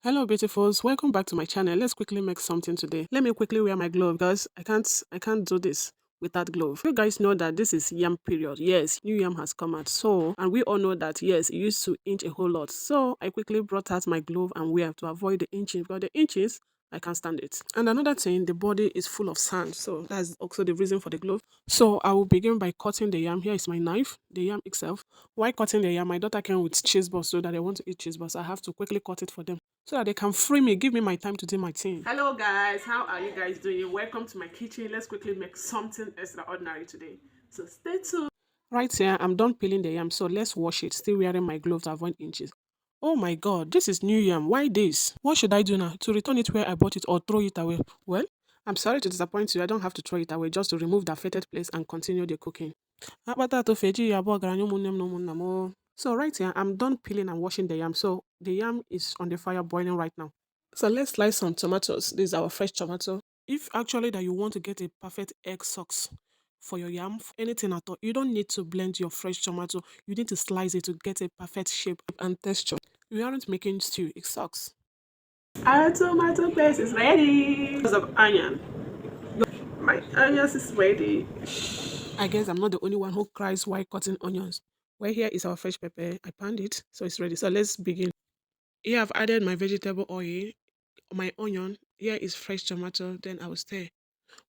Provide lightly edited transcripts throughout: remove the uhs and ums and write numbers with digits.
Hello beautifuls, welcome back to my channel. Let's quickly make something today. Let me quickly wear my glove because I can't do this without glove. You guys know that this is yam period. Yes, new yam has come out. So, and we all know that yes, it used to inch a whole lot. So I quickly brought out my glove and wear to avoid the inching because the inches I can't stand it. And another thing, the body is full of sand. So that's also the reason for the glove. So I will begin by cutting the yam. Here is my knife, the yam itself. While cutting the yam, my daughter came with cheese balls so that they want to eat cheese balls. I have to quickly cut it for them so that they can free me, give me my time to do my thing. Hello guys, how are you guys doing? Welcome to my kitchen. Let's quickly make something extraordinary today. So stay tuned. Right here, I'm done peeling the yam, so let's wash it. Still wearing my gloves to avoid inches. Oh my god, this is new yam. Why this? What should I do now? To return it where I bought it or throw it away? Well, I'm sorry to disappoint you. I don't have to throw it away, just to remove the affected place and continue the cooking. So right here, I'm done peeling and washing the yam. So the yam is on the fire boiling right now. So let's slice some tomatoes. This is our fresh tomato. If actually that you want to get a perfect egg sauce for your yam, anything at all, you don't need to blend your fresh tomato. You need to slice it to get a perfect shape and texture. We aren't making stew, it sucks. Our tomato paste is ready. Because of onion. My onions is ready. I guess I'm not the only one who cries while cutting onions. Well, here is our fresh pepper. I panned it, so it's ready. So let's begin. Here I've added my vegetable oil, my onion. Here is fresh tomato. Then I will stir.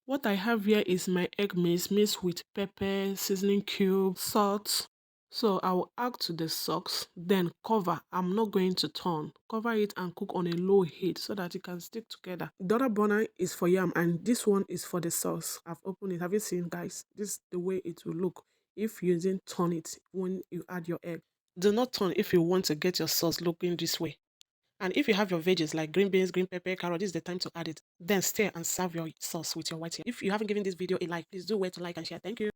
What I have here is my egg mixed with pepper, seasoning cube, salt. So I will add to the sauce, then cover. I'm not going to turn. Cover it and cook on a low heat so that it can stick together. The other burner is for yam and this one is for the sauce. I've opened it. Have you seen, guys? This is the way it will look if you didn't turn it when you add your egg. Do not turn if you want to get your sauce looking this way. And if you have your veggies like green beans, green pepper, carrot, this is the time to add it. Then stir and serve your sauce with your white. If you haven't given this video a like, please do wait to like and share. Thank you.